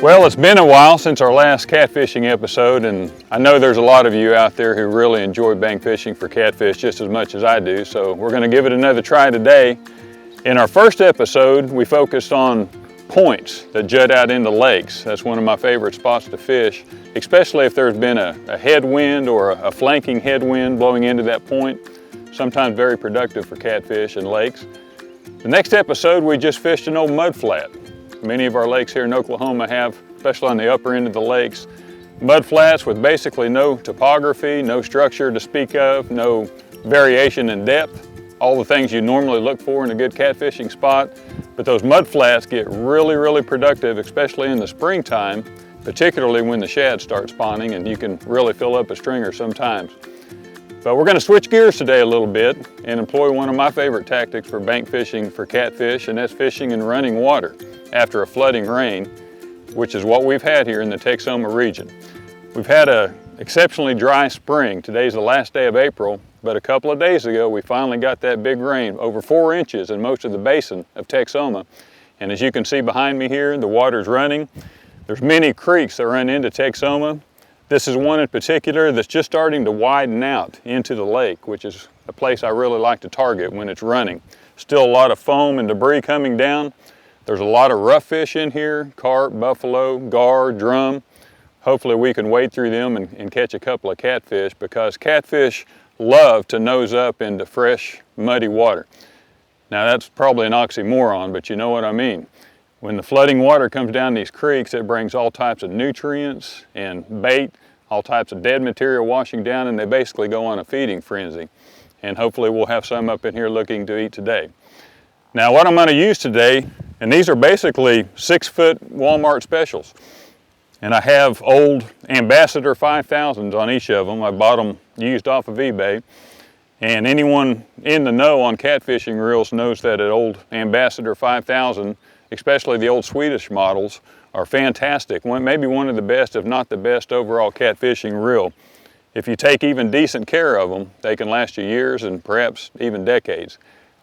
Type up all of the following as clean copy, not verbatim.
Well, it's been a while since our last catfishing episode, and I know there's a lot of you out there who really enjoy bank fishing for catfish just as much as I do, so we're going to give it another try today. In our first episode, we focused on points that jut out into lakes. That's one of my favorite spots to fish, especially if there's been a headwind or a flanking headwind blowing into that point. Sometimes very productive for catfish in lakes. The next episode, we just fished an old mud flat. Many of our lakes here in Oklahoma have, especially on the upper end of the lakes, mud flats with basically no topography, no structure to speak of, no variation in depth, all the things you normally look for in a good catfishing spot. But those mud flats get really productive, especially in the springtime, particularly when the shad start spawning and you can really fill up a stringer sometimes. But we're going to switch gears today a little bit and employ one of my favorite tactics for bank fishing for catfish, and that's fishing in running water after a flooding rain, which is what we've had here in the Texoma region. We've had an exceptionally dry spring. Today's the last day of April, but a couple of days ago we finally got that big rain, over 4 inches in most of the basin of Texoma. And as you can see behind me here, the water's running. There's many creeks that run into Texoma. This is one in particular that's just starting to widen out into the lake, which is a place I really like to target when it's running. Still a lot of foam and debris coming down. There's a lot of rough fish in here, carp, buffalo, gar, drum. Hopefully we can wade through them and catch a couple of catfish, because catfish love to nose up into fresh, muddy water. Now that's probably an oxymoron, but you know what I mean. When the flooding water comes down these creeks, it brings all types of nutrients and bait, all types of dead material washing down, and they basically go on a feeding frenzy. And hopefully we'll have some up in here looking to eat today. Now what I'm going to use today, and these are basically 6-foot Walmart specials. And I have old Ambassador 5000s on each of them. I bought them used off of eBay. And anyone in the know on catfishing reels knows that an old Ambassador 5000, especially the old Swedish models, are fantastic. Maybe one of the best, if not the best, overall catfishing reel. If you take even decent care of them, they can last you years and perhaps even decades.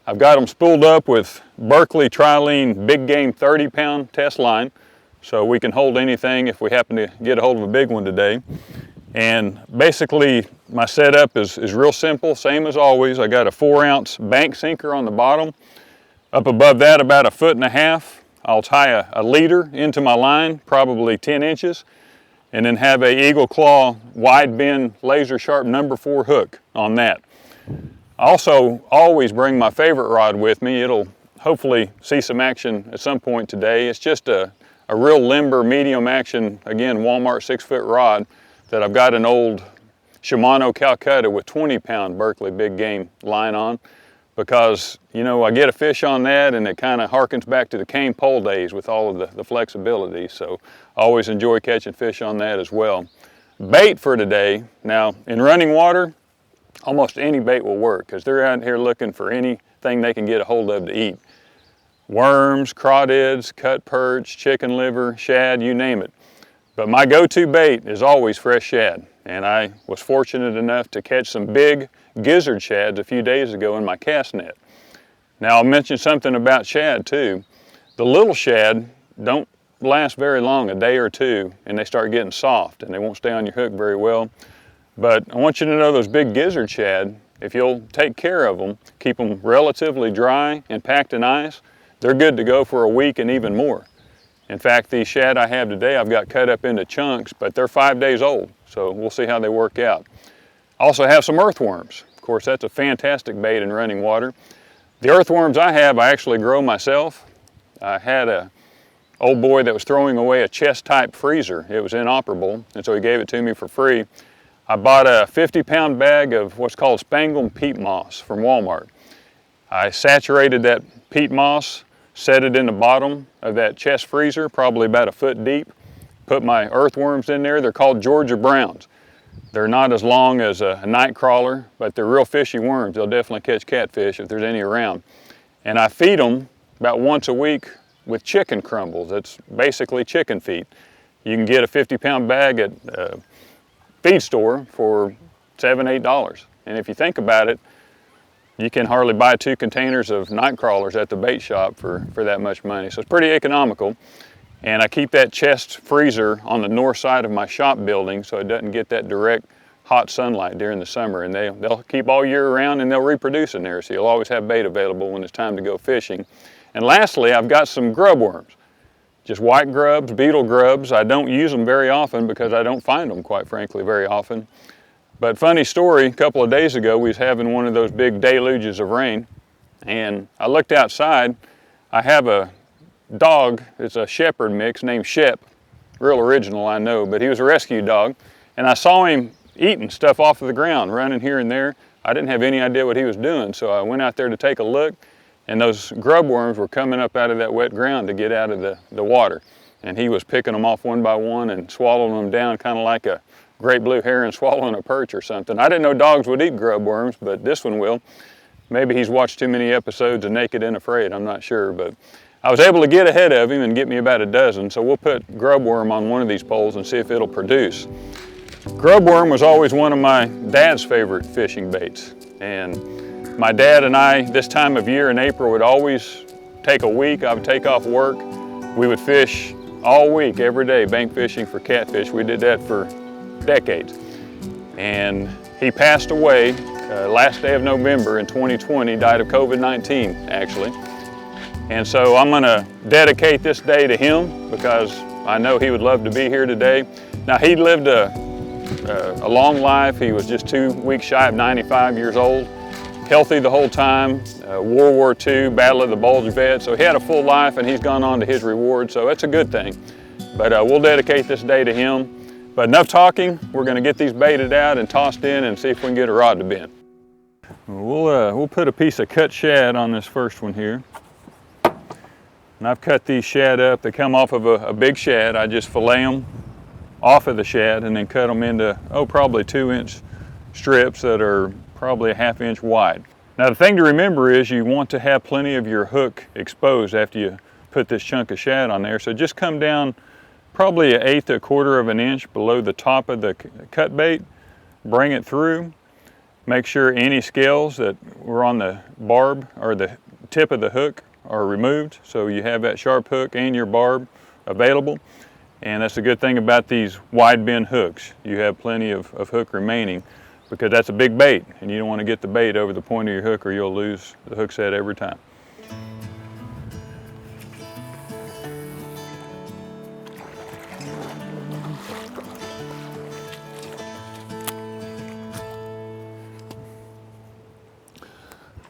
I've got them spooled up with Berkley Trilene big game 30-pound test line, so we can hold anything if we happen to get a hold of a big one today. And basically my setup is real simple, same as always. I got a 4-ounce bank sinker on the bottom. Up above that, about 1.5 feet, I'll tie a leader into my line, probably 10 inches, and then have a Eagle Claw wide bend laser sharp number 4 hook on that. I also always bring my favorite rod with me. It'll hopefully see some action at some point today. It's just a real limber, medium action, again, Walmart 6-foot rod that I've got an old Shimano Calcutta with 20-pound Berkley big game line on, because, you know, I get a fish on that and it kind of harkens back to the cane pole days with all of the flexibility. So I always enjoy catching fish on that as well. Bait for today. Now, in running water, almost any bait will work, because they're out here looking for anything they can get a hold of to eat. Worms, crawdads, cut perch, chicken liver, shad, you name it. But my go-to bait is always fresh shad. And I was fortunate enough to catch some big gizzard shads a few days ago in my cast net. Now I'll mention something about shad too. The little shad don't last very long, a day or two, and they start getting soft and they won't stay on your hook very well. But I want you to know those big gizzard shad, if you'll take care of them, keep them relatively dry and packed in ice, they're good to go for a week and even more. In fact, these shad I have today, I've got cut up into chunks, but they're 5 days old, so we'll see how they work out. I also have some earthworms. Of course, that's a fantastic bait in running water. The earthworms I have, I actually grow myself. I had an old boy that was throwing away a chest-type freezer. It was inoperable, and so he gave it to me for free. I bought a 50-pound bag of what's called spangled peat moss from Walmart. I saturated that peat moss, set it in the bottom of that chest freezer, probably about 1 foot deep. Put my earthworms in there. They're called Georgia Browns. They're not as long as a night crawler, but they're real fishy worms. They'll definitely catch catfish if there's any around. And I feed them about once a week with chicken crumbles. That's basically chicken feed. You can get a 50-pound bag at a feed store for $7, $8. And if you think about it, you can hardly buy 2 containers of night crawlers at the bait shop for that much money. So it's pretty economical. And I keep that chest freezer on the north side of my shop building so it doesn't get that direct hot sunlight during the summer. And they'll keep all year round and they'll reproduce in there. So you'll always have bait available when it's time to go fishing. And lastly, I've got some grub worms. Just white grubs, beetle grubs. I don't use them very often because I don't find them, quite frankly, very often. But funny story, a couple of days ago, we was having one of those big deluges of rain. And I looked outside. I have a dog, it's a shepherd mix named Shep. Real original, I know, but he was a rescue dog. And I saw him eating stuff off of the ground, running here and there. I didn't have any idea what he was doing, so I went out there to take a look, and those grub worms were coming up out of that wet ground to get out of the water. And he was picking them off one by one and swallowing them down, kind of like a great blue heron swallowing a perch or something. I didn't know dogs would eat grub worms, but this one will. Maybe he's watched too many episodes of Naked and Afraid, I'm not sure, but I was able to get ahead of him and get me about a dozen, so we'll put grub worm on one of these poles and see if it'll produce. Grub worm was always one of my dad's favorite fishing baits, and my dad and I, this time of year in April, would always take a week. I would take off work. We would fish all week, every day, bank fishing for catfish. We did that for decades. And he passed away last day of November in 2020, died of COVID-19, actually. And so I'm gonna dedicate this day to him because I know he would love to be here today. Now, he lived a long life. He was just 2 weeks shy of 95 years old, healthy the whole time, World War II, Battle of the Bulge vet. So he had a full life and he's gone on to his reward, so that's a good thing. But we'll dedicate this day to him. But enough talking, we're gonna get these baited out and tossed in and see if we can get a rod to bend. We'll put a piece of cut shad on this first one here. And I've cut these shad up. They come off of a big shad. I just fillet them off of the shad and then cut them into, probably 2-inch strips that are probably a 1/2 inch wide. Now the thing to remember is you want to have plenty of your hook exposed after you put this chunk of shad on there. So just come down probably 1/8 to 1/4 of an inch below the top of the cut bait, bring it through, make sure any scales that were on the barb or the tip of the hook are removed, so you have that sharp hook and your barb available. And that's a good thing about these wide bend hooks. You have plenty of hook remaining because that's a big bait and you don't want to get the bait over the point of your hook or you'll lose the hook set every time.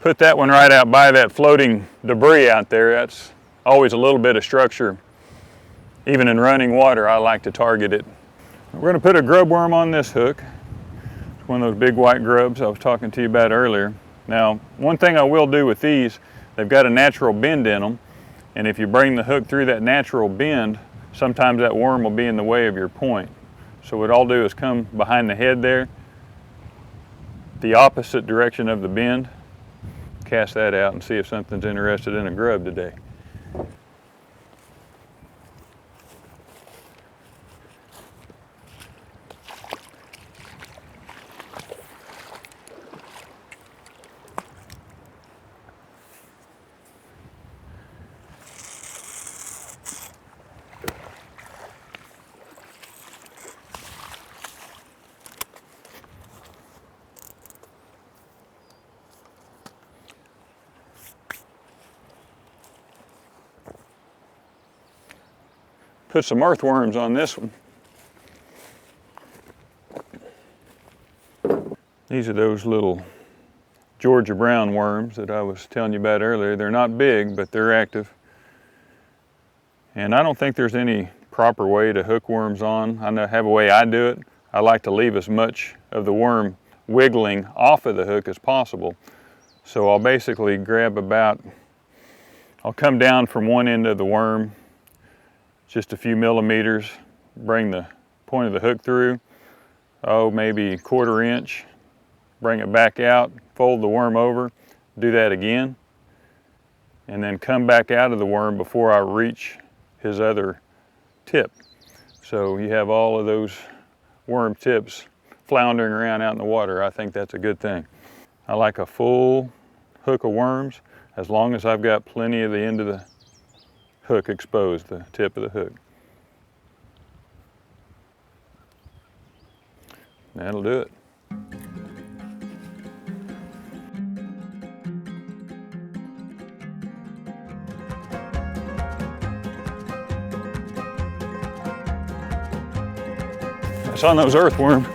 Put that one right out by that floating debris out there. That's always a little bit of structure. Even in running water, I like to target it. We're gonna put a grub worm on this hook. It's one of those big white grubs I was talking to you about earlier. Now, one thing I will do with these, they've got a natural bend in them, and if you bring the hook through that natural bend, sometimes that worm will be in the way of your point. So what I'll do is come behind the head there, the opposite direction of the bend, cast that out and see if something's interested in a grub today. Put some earthworms on this one. These are those little Georgia brown worms that I was telling you about earlier. They're not big, but they're active. And I don't think there's any proper way to hook worms on. I have a way I do it. I like to leave as much of the worm wiggling off of the hook as possible. So I'll basically grab I'll come down from one end of the worm just a few millimeters, bring the point of the hook through, maybe 1/4 inch, bring it back out, fold the worm over, do that again, and then come back out of the worm before I reach his other tip. So you have all of those worm tips floundering around out in the water. I think that's a good thing. I like a full hook of worms as long as I've got plenty of the end of the hook exposed, the tip of the hook. That'll do it. That's on those earthworms.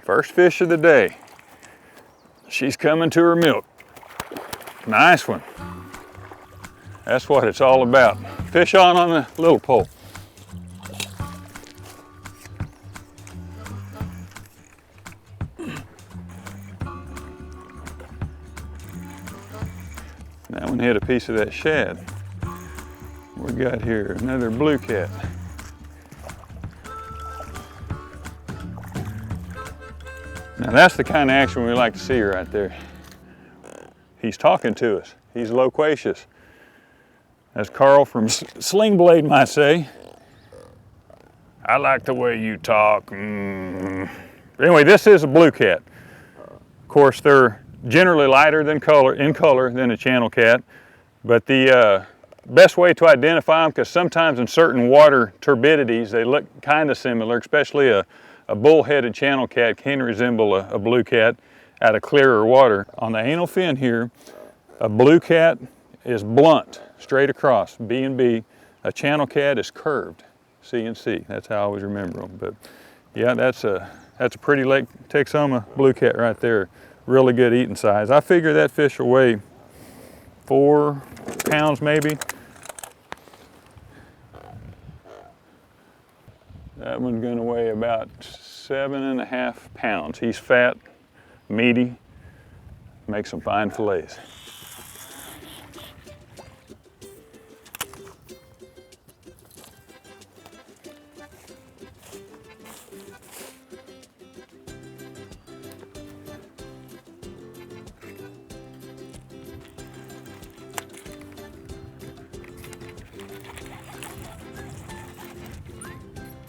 First fish of the day. She's coming to her milk. Nice one. That's what it's all about. Fish on the little pole. That one hit a piece of that shad. We got here another blue cat. Now that's the kind of action we like to see right there. He's talking to us. He's loquacious. As Carl from Sling Blade might say, I like the way you talk. Anyway, this is a blue cat. Of course, they're generally lighter in color than a channel cat, but the best way to identify them, because sometimes in certain water turbidities they look kind of similar, especially a bull-headed channel cat can resemble a blue cat out of clearer water. On the anal fin here, a blue cat is blunt, straight across, B and B. A channel cat is curved, C and C. That's how I always remember them. But yeah, that's a pretty Lake Texoma blue cat right there. Really good eating size. I figure that fish will weigh 4 pounds maybe. That one's gonna weigh about 7.5 pounds. He's fat, meaty, makes some fine fillets.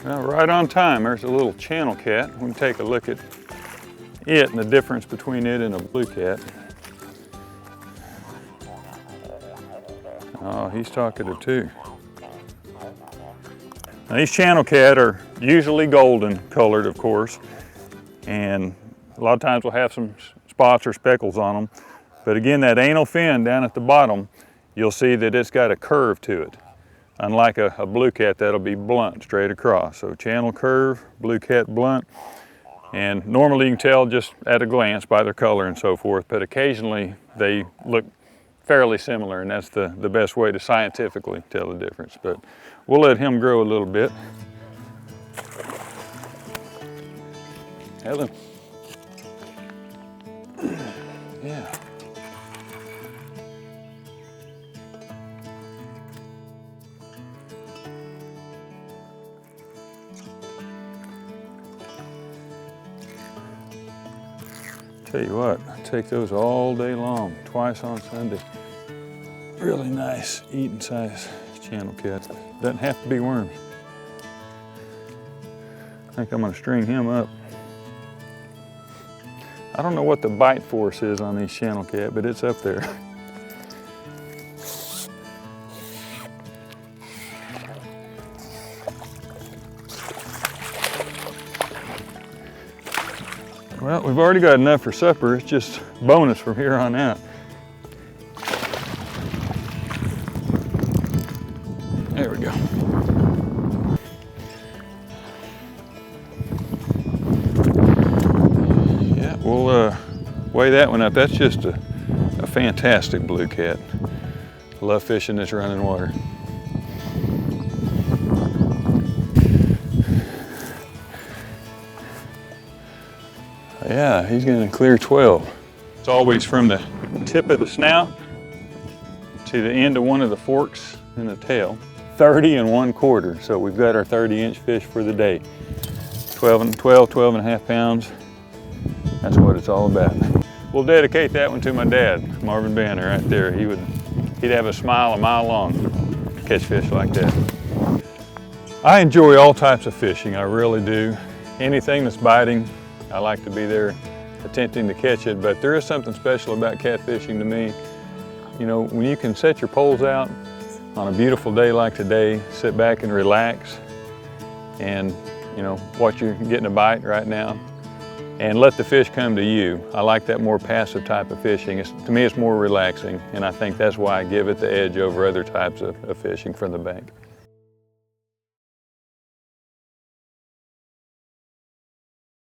Well, right on time, there's a little channel cat. We can take a look at it and the difference between it and a blue cat. Oh, he's talkative too. Now, these channel cat are usually golden colored, of course, and a lot of times we'll have some spots or speckles on them. But again, that anal fin down at the bottom, you'll see that it's got a curve to it. Unlike a blue cat, that'll be blunt, straight across. So channel curve, blue cat blunt. And normally you can tell just at a glance by their color and so forth, but occasionally they look fairly similar, and that's the best way to scientifically tell the difference. But we'll let him grow a little bit. Helen. Yeah. Tell you what, I take those all day long, twice on Sunday. Really nice eating size channel cat. Doesn't have to be worms. I think I'm gonna string him up. I don't know what the bite force is on these channel cat, but it's up there. Well, we've already got enough for supper. It's just bonus from here on out. There we go. Yeah, we'll weigh that one up. That's just a fantastic blue cat. I love fishing this running water. Yeah, he's gonna clear 12. It's always from the tip of the snout to the end of one of the forks in the tail. 30 1/4. So we've got our 30-inch fish for the day. 12 and a half pounds. That's what it's all about. We'll dedicate that one to my dad, Marvin Banta, right there. He'd have a smile a mile long to catch fish like that. I enjoy all types of fishing, I really do. Anything that's biting, I like to be there attempting to catch it, but there is something special about catfishing to me. you know, when you can set your poles out on a beautiful day like today, sit back and relax and, you know, watch you getting a bite right now and let the fish come to you. I like that more passive type of fishing. To me, it's more relaxing, and I think that's why I give it the edge over other types of fishing from the bank.